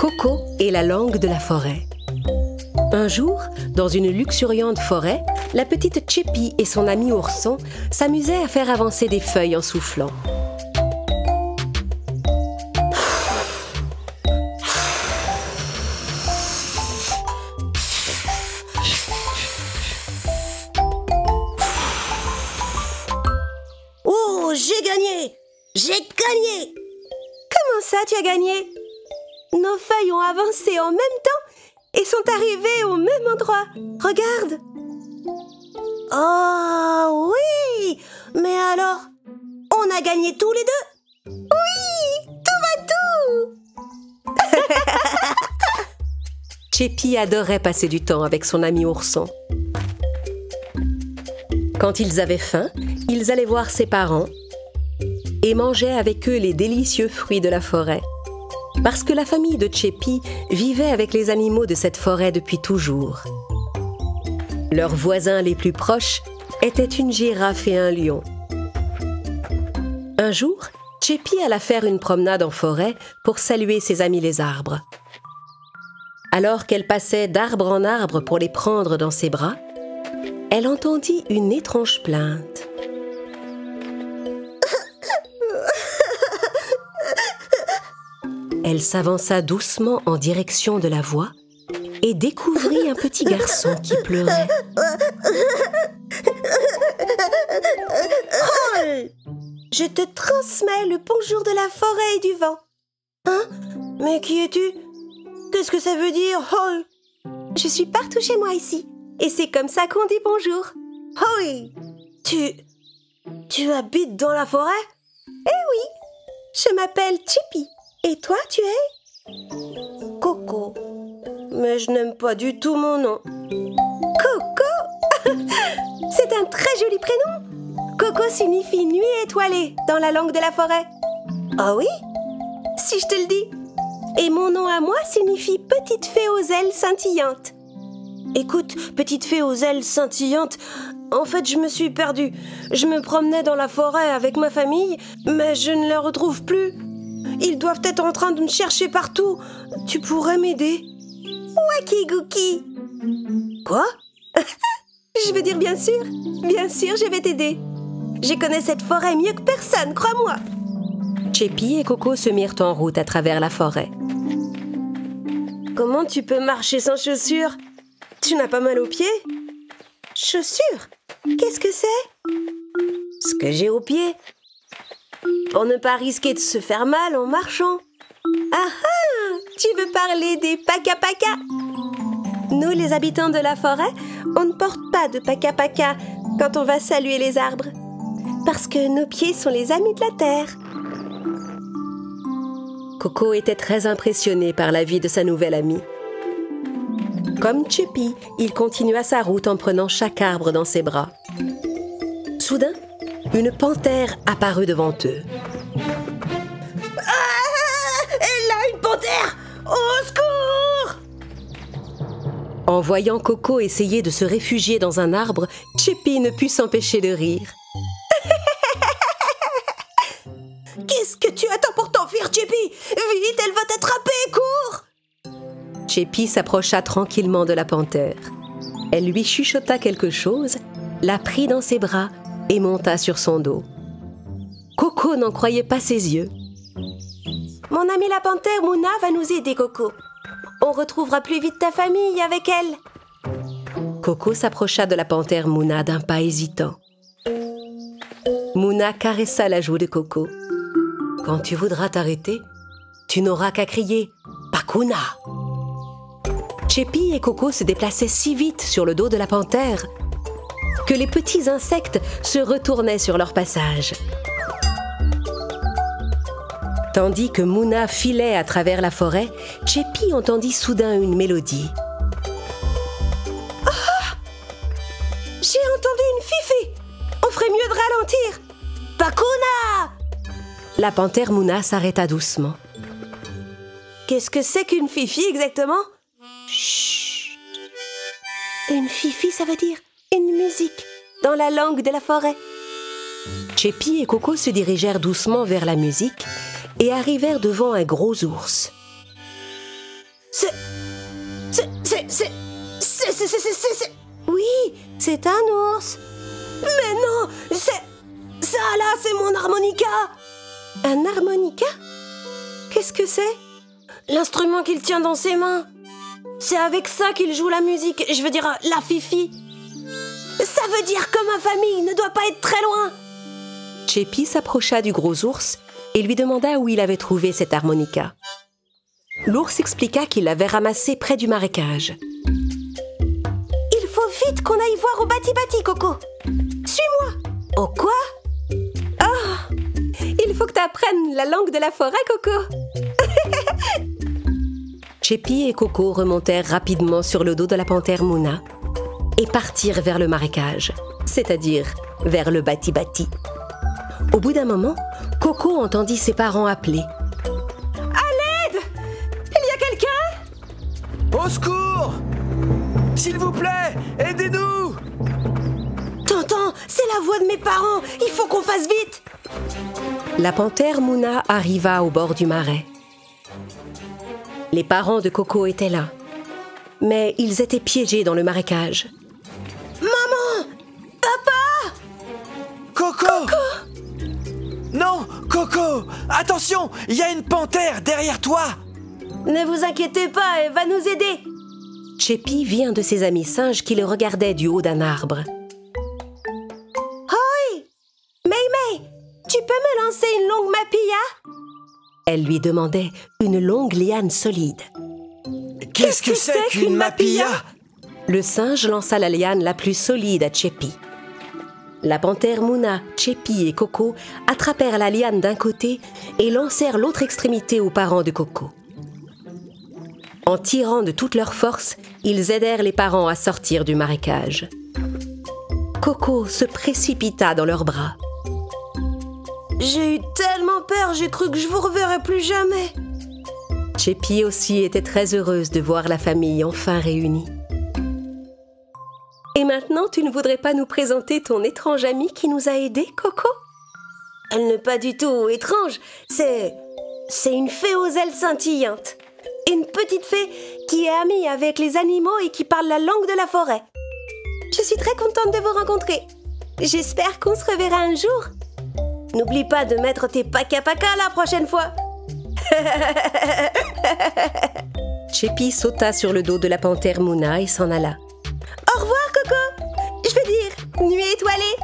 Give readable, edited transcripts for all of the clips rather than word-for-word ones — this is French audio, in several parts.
Coco et la langue de la forêt. Un jour, dans une luxuriante forêt, la petite Tchépi et son ami ourson s'amusaient à faire avancer des feuilles en soufflant. Oh, j'ai gagné! J'ai gagné! Comment ça, tu as gagné? Nos feuilles ont avancé en même temps et sont arrivées au même endroit. Regarde! Oh, oui! Mais alors, on a gagné tous les deux? Oui! Tout va tout! Tchépi adorait passer du temps avec son ami ourson. Quand ils avaient faim, ils allaient voir ses parents et mangeaient avec eux les délicieux fruits de la forêt. Parce que la famille de Tchépi vivait avec les animaux de cette forêt depuis toujours. Leurs voisins les plus proches étaient une girafe et un lion. Un jour, Tchépi alla faire une promenade en forêt pour saluer ses amis les arbres. Alors qu'elle passait d'arbre en arbre pour les prendre dans ses bras, elle entendit une étrange plainte. Elle s'avança doucement en direction de la voix et découvrit un petit garçon qui pleurait. Je te transmets le bonjour de la forêt et du vent. Hein? Mais qui es-tu? Qu'est-ce que ça veut dire, Hoi? Je suis partout chez moi ici. Et c'est comme ça qu'on dit bonjour. Hoi! Tu habites dans la forêt? Eh oui! Je m'appelle Tchépi. Et toi, tu es? Coco. Mais je n'aime pas du tout mon nom. Coco? C'est un très joli prénom. Coco signifie nuit étoilée dans la langue de la forêt. Ah oui? Si je te le dis. Et mon nom à moi signifie petite fée aux ailes scintillantes. Écoute, petite fée aux ailes scintillantes, en fait, je me suis perdue. Je me promenais dans la forêt avec ma famille, mais je ne les retrouve plus. Ils doivent être en train de me chercher partout. Tu pourrais m'aider? Wakigouki. Quoi? Je veux dire bien sûr. Bien sûr, je vais t'aider. Je connais cette forêt mieux que personne, crois-moi. Tchépi et Coco se mirent en route à travers la forêt. Comment tu peux marcher sans chaussures? Tu n'as pas mal aux pieds? Chaussures? Qu'est-ce que c'est? Ce que j'ai aux pieds. Pour ne pas risquer de se faire mal en marchant. Ah ah! Tu veux parler des paka-paka? Nous, les habitants de la forêt, on ne porte pas de paka-paka quand on va saluer les arbres. Parce que nos pieds sont les amis de la terre. Coco était très impressionné par la vie de sa nouvelle amie. Comme Tchépi, il continua sa route en prenant chaque arbre dans ses bras. Soudain, une panthère apparut devant eux. Ah! Elle a une panthère! Au secours! En voyant Coco essayer de se réfugier dans un arbre, Tchépi ne put s'empêcher de rire. Qu'est-ce que tu attends pour t'enfuir, Tchépi? Vite, elle va t'attraper, cours! Tchépi s'approcha tranquillement de la panthère. Elle lui chuchota quelque chose, la prit dans ses bras et monta sur son dos. Coco n'en croyait pas ses yeux. Mon amie la panthère Mouna va nous aider, Coco. On retrouvera plus vite ta famille avec elle. Coco s'approcha de la panthère Mouna d'un pas hésitant. Mouna caressa la joue de Coco. « Quand tu voudras t'arrêter, tu n'auras qu'à crier « Pakuna !» Tchépi et Coco se déplaçaient si vite sur le dos de la panthère que les petits insectes se retournaient sur leur passage. Tandis que Mouna filait à travers la forêt, Tchépi entendit soudain une mélodie. Ah! J'ai entendu une fifi! On ferait mieux de ralentir! Pakuna! La panthère Mouna s'arrêta doucement. Qu'est-ce que c'est qu'une fifi exactement? Chut! Une fifi, ça veut dire une musique dans la langue de la forêt. Tchépi et Coco se dirigèrent doucement vers la musique et arrivèrent devant un gros ours. Oui, c'est un ours. Mais non, ça là, c'est mon harmonica. Un harmonica? Qu'est-ce que c'est? L'instrument qu'il tient dans ses mains. C'est avec ça qu'il joue la musique, je veux dire la fifi. Ça veut dire que ma famille ne doit pas être très loin. Cheppi s'approcha du gros ours et lui demanda où il avait trouvé cet harmonica. L'ours expliqua qu'il l'avait ramassé près du marécage. Il faut vite qu'on aille voir au bati-bati, Coco. Suis-moi. Au quoi? Oh, il faut que tu apprennes la langue de la forêt, Coco. Cheppi et Coco remontèrent rapidement sur le dos de la panthère Mouna et partirent vers le marécage, c'est-à-dire vers le bati-bati. Au bout d'un moment, Coco entendit ses parents appeler. À l'aide! Il y a quelqu'un? Au secours! S'il vous plaît, aidez-nous! Tonton, c'est la voix de mes parents. Il faut qu'on fasse vite. La panthère Mouna arriva au bord du marais. Les parents de Coco étaient là, mais ils étaient piégés dans le marécage. Maman! Papa! Coco! Non, Coco! Attention, il y a une panthère derrière toi! Ne vous inquiétez pas, elle va nous aider. Cheppi vit un de ses amis singes qui le regardait du haut d'un arbre. Hoi! May, tu peux me lancer une longue mapilla? Elle lui demandait une longue liane solide. Qu'est-ce que c'est qu'une mapilla? Le singe lança la liane la plus solide à Cheppi. La panthère Mouna, Cheppi et Coco attrapèrent la liane d'un côté et lancèrent l'autre extrémité aux parents de Coco. En tirant de toute leur force, ils aidèrent les parents à sortir du marécage. Coco se précipita dans leurs bras. J'ai eu tellement peur, j'ai cru que je vous reverrais plus jamais. Cheppi aussi était très heureuse de voir la famille enfin réunie. Et maintenant, tu ne voudrais pas nous présenter ton étrange amie qui nous a aidés, Coco? Elle n'est pas du tout étrange. C'est une fée aux ailes scintillantes. Une petite fée qui est amie avec les animaux et qui parle la langue de la forêt. Je suis très contente de vous rencontrer. J'espère qu'on se reverra un jour. N'oublie pas de mettre tes paka-paka la prochaine fois. Cheppi sauta sur le dos de la panthère Mouna et s'en alla. Au revoir, Coco. Je veux dire, nuit étoilée.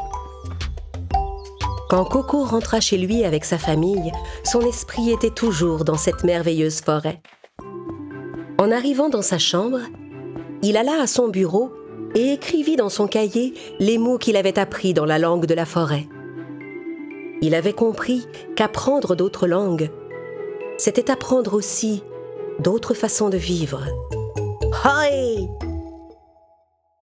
Quand Coco rentra chez lui avec sa famille, son esprit était toujours dans cette merveilleuse forêt. En arrivant dans sa chambre, il alla à son bureau et écrivit dans son cahier les mots qu'il avait appris dans la langue de la forêt. Il avait compris qu'apprendre d'autres langues, c'était apprendre aussi d'autres façons de vivre. Hoi!